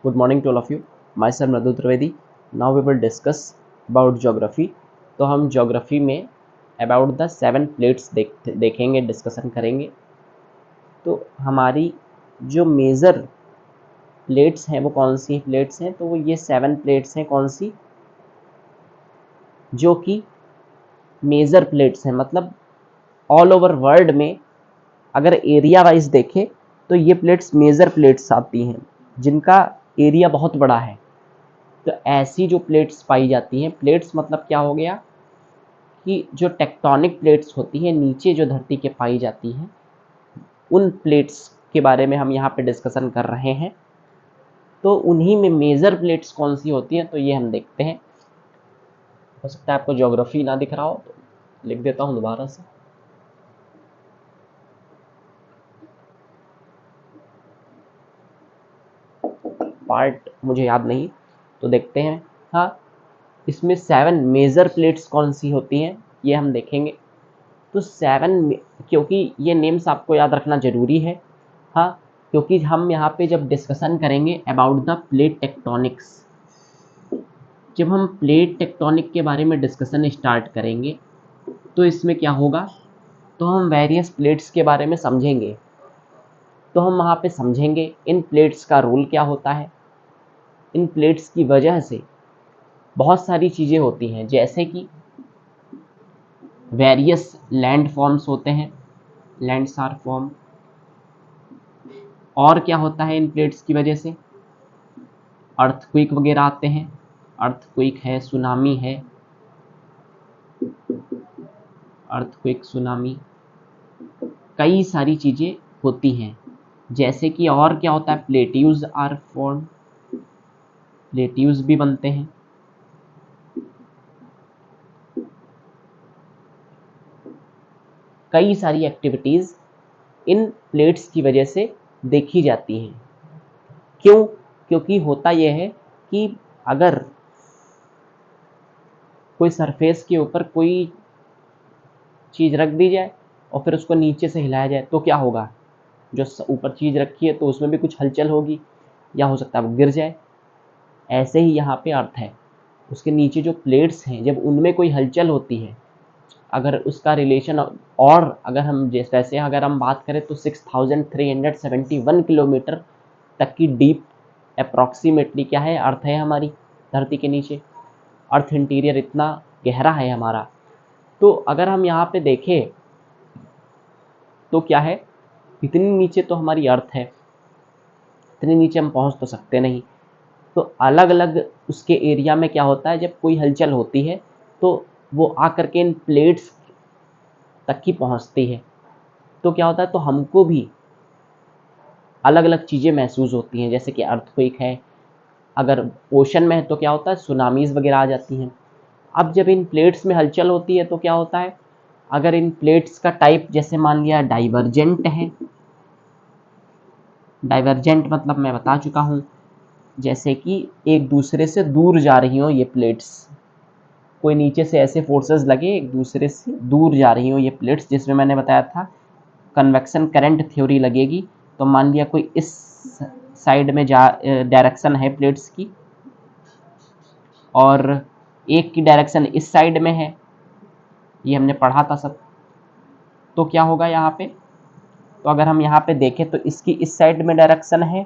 Good morning to all of you. Myself Madhu Trivedi. Now we will discuss about geography. तो हम geography में about the 7 plates देखेंगे, discussion करेंगे. तो हमारी जो मेजर प्लेट्स हैं वो कौन सी प्लेट्स हैं, तो वो ये 7 प्लेट्स हैं. कौन सी? जो कि मेजर प्लेट्स हैं, मतलब ऑल ओवर वर्ल्ड में अगर एरिया वाइज देखें तो ये प्लेट्स मेजर प्लेट्स आती हैं जिनका एरिया बहुत बड़ा है. तो ऐसी जो प्लेट्स पाई जाती हैं, प्लेट्स मतलब क्या हो गया कि जो टेक्टोनिक प्लेट्स होती हैं नीचे जो धरती के पाई जाती हैं, उन प्लेट्स के बारे में हम यहाँ पे डिस्कशन कर रहे हैं. तो उन्हीं में मेजर प्लेट्स कौन सी होती हैं, तो ये हम देखते हैं. हो सकता है आपको ज्योग्राफी ना दिख रहा हो, तो लिख देता हूँ दोबारा से. पार्ट मुझे याद नहीं, तो देखते हैं. हाँ, इसमें 7 मेजर प्लेट्स कौन सी होती हैं ये हम देखेंगे. तो 7, क्योंकि ये नेम्स आपको याद रखना ज़रूरी है. हाँ, क्योंकि हम यहाँ पे जब डिस्कशन करेंगे अबाउट द प्लेट टेक्टोनिक्स, जब हम प्लेट टेक्टोनिक के बारे में डिस्कशन स्टार्ट करेंगे तो इसमें क्या होगा, तो हम वेरियस प्लेट्स के बारे में समझेंगे. तो हम वहाँ पे समझेंगे इन प्लेट्स का रोल क्या होता है. इन प्लेट्स की वजह से बहुत सारी चीज़ें होती हैं, जैसे कि वेरियस लैंड फॉर्म्स होते हैं, लैंड्स आर फॉर्म. और क्या होता है इन प्लेट्स की वजह से, अर्थक्वेक वगैरह आते हैं. अर्थक्वेक है, सुनामी है, अर्थक्वेक, सुनामी, कई सारी चीज़ें होती हैं. जैसे कि और क्या होता है, प्लेट्यूज आर फॉर्म, प्लेट्यूज भी बनते हैं. कई सारी एक्टिविटीज़ इन प्लेट्स की वजह से देखी जाती हैं. क्यों? क्योंकि होता यह है कि अगर कोई सरफेस के ऊपर कोई चीज़ रख दी जाए और फिर उसको नीचे से हिलाया जाए तो क्या होगा, जो ऊपर चीज़ रखी है तो उसमें भी कुछ हलचल होगी, या हो सकता है वो गिर जाए. ऐसे ही यहाँ पे अर्थ है, उसके नीचे जो प्लेट्स हैं जब उनमें कोई हलचल होती है, अगर उसका रिलेशन, और अगर हम जैसे अगर हम बात करें तो 6371 किलोमीटर तक की डीप अप्रॉक्सीमेटली क्या है, अर्थ है हमारी धरती के नीचे. अर्थ इंटीरियर इतना गहरा है हमारा. तो अगर हम यहाँ पे देखें तो क्या है, इतनी नीचे तो हमारी अर्थ है, इतनी नीचे हम पहुँच तो सकते नहीं. तो अलग अलग उसके एरिया में क्या होता है, जब कोई हलचल होती है तो वो आकर के इन प्लेट्स तक ही पहुँचती है. तो क्या होता है, तो हमको भी अलग अलग चीज़ें महसूस होती हैं. जैसे कि अर्थक्वेक है, अगर ओशन में है तो क्या होता है, सुनामीज़ वगैरह आ जाती हैं. अब जब इन प्लेट्स में हलचल होती है तो क्या होता है, अगर इन प्लेट्स का टाइप जैसे मान लिया डाइवर्जेंट है, डाइवर्जेंट मतलब मैं बता चुका हूँ, जैसे कि एक दूसरे से दूर जा रही हो ये प्लेट्स, कोई नीचे से ऐसे फोर्सेस लगे एक दूसरे से दूर जा रही हो ये प्लेट्स, जिसमें मैंने बताया था कन्वेक्शन करंट थ्योरी लगेगी. तो मान लिया कोई इस साइड में डायरेक्शन है प्लेट्स की और एक की डायरेक्शन इस साइड में है, ये हमने पढ़ा था सब. तो क्या होगा यहाँ पे, तो अगर हम यहाँ पे देखें तो इसकी इस साइड में डायरेक्शन है,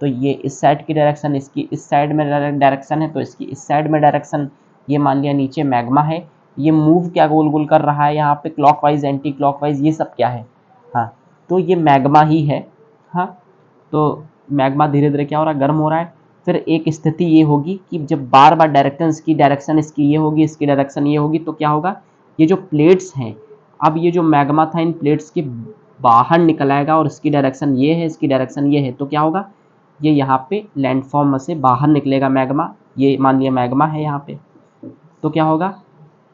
तो ये इस साइड की डायरेक्शन, इसकी इस साइड में डायरेक्शन है, तो इसकी इस साइड में डायरेक्शन. ये मान लिया नीचे मैग्मा है, ये मूव क्या गोल गोल कर रहा है यहाँ पे, क्लॉकवाइज एंटी क्लॉकवाइज, ये सब क्या है. हाँ, तो ये मैग्मा ही है. हाँ, तो मैग्मा धीरे धीरे क्या हो रहा है, गर्म हो रहा है. फिर एक स्थिति ये होगी कि जब बार बार डायरेक्शन इसकी ये होगी, इसकी डायरेक्शन ये होगी, तो क्या होगा, ये जो प्लेट्स हैं, अब ये जो मैग्मा था इन प्लेट्स के बाहर निकल आएगा और इसकी डायरेक्शन ये है, इसकी डायरेक्शन ये है. तो क्या होगा, ये यहाँ पे लैंडफॉर्म में से बाहर निकलेगा मैग्मा. ये मान लिया मैग्मा है यहाँ पे. तो क्या होगा,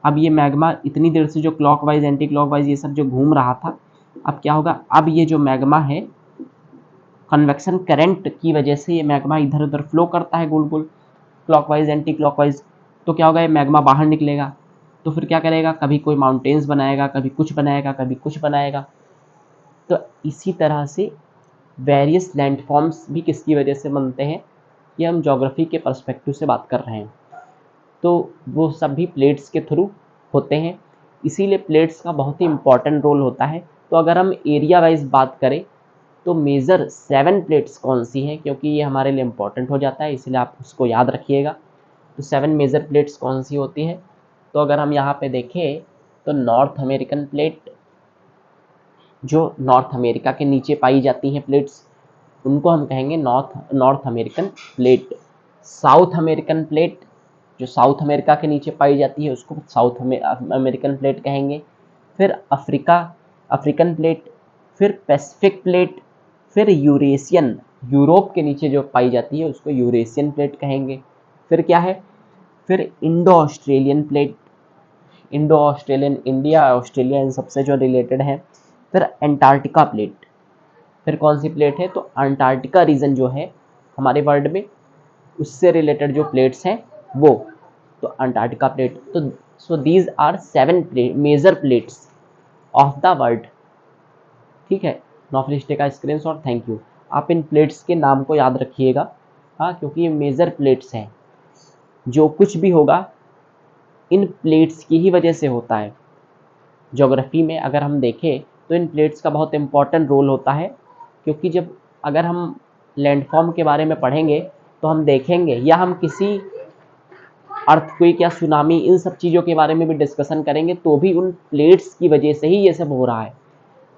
अब ये मैग्मा इतनी देर से जो क्लॉकवाइज एंटी क्लॉकवाइज ये सब जो घूम रहा था, अब क्या होगा, अब ये जो मैग्मा है कन्वेक्शन करंट की वजह से ये मैग्मा इधर उधर फ्लो करता है गोल गोल, क्लॉकवाइज एंटी क्लॉकवाइज. तो क्या होगा, ये मैग्मा बाहर निकलेगा. तो फिर क्या करेगा, कभी कोई माउंटेन्स बनाएगा, कभी कुछ बनाएगा, कभी कुछ बनाएगा. तो इसी तरह से वेरियस लैंडफॉर्म्स भी किसकी वजह से बनते हैं, ये हम ज्योग्राफी के पर्सपेक्टिव से बात कर रहे हैं। तो वो सब भी प्लेट्स के थ्रू होते हैं, इसीलिए प्लेट्स का बहुत ही इम्पॉर्टेंट रोल होता है। तो अगर हम एरिया वाइज बात करें तो मेजर 7 प्लेट्स कौन सी हैं, क्योंकि ये हमारे लिए इम्पॉर्टेंट हो जाता है, इसलिए आप उसको याद रखिएगा। तो 7 मेजर प्लेट्स कौन सी होती हैं? तो अगर हम यहाँ पे देखें तो नॉर्थ अमेरिकन प्लेट, जो नॉर्थ अमेरिका के नीचे पाई जाती हैं प्लेट्स, उनको हम कहेंगे north American plate. South American plate, जो साउथ अमेरिका के नीचे पाई जाती है, उसको साउथ अमेरिकन प्लेट कहेंगे। फिर अफ्रीकन प्लेट, फिर पैसिफिक प्लेट, फिर यूरेशियन, यूरोप के नीचे जो पाई जाती है उसको यूरेशियन प्लेट कहेंगे। फिर क्या है? फिर Indo Australian plate, Indo Australian, India Australia इन सबसे जो रिलेटेड है। फिर एंटार्क्टिका प्लेट, फिर कौन सी प्लेट है? तो अंटार्कटिका रीजन जो है हमारे वर्ल्ड में, उससे रिलेटेड जो प्लेट्स हैं वो, तो अंटार्कटिका प्लेट। तो so these are 7 major plates of the world. ठीक है, now please take a screenshot, thank you. आप इन प्लेट्स के नाम को याद रखिएगा, हाँ, क्योंकि ये मेजर प्लेट्स हैं। जो कुछ भी होगा इन प्लेट्स की ही वजह से होता है। ज्योग्राफी में अगर हम देखें तो इन प्लेट्स का बहुत इंपॉर्टेंट रोल होता है, क्योंकि जब अगर हम लैंडफॉर्म के बारे में पढ़ेंगे तो हम देखेंगे, या हम किसी अर्थक्वेक या सुनामी इन सब चीज़ों के बारे में भी डिस्कशन करेंगे, तो भी उन प्लेट्स की वजह से ही ये सब हो रहा है।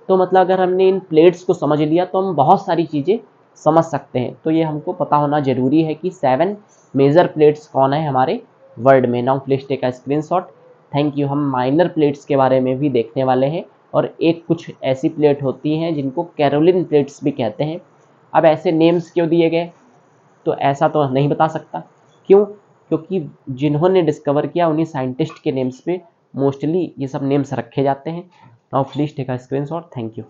तो मतलब अगर हमने इन प्लेट्स को समझ लिया तो हम बहुत सारी चीज़ें समझ सकते हैं। तो ये हमको पता होना जरूरी है कि 7 मेजर प्लेट्स कौन है हमारे वर्ल्ड में। Now please take a screenshot, thank you. हम माइनर प्लेट्स के बारे में भी देखने वाले हैं, और एक कुछ ऐसी प्लेट होती हैं जिनको कैरोलिन प्लेट्स भी कहते हैं। अब ऐसे नेम्स क्यों दिए गए, तो ऐसा तो नहीं बता सकता। क्यों? क्योंकि जिन्होंने डिस्कवर किया उन्हीं साइंटिस्ट के नेम्स पे मोस्टली ये सब नेम्स रखे जाते हैं। Now please take a screenshot, thank you.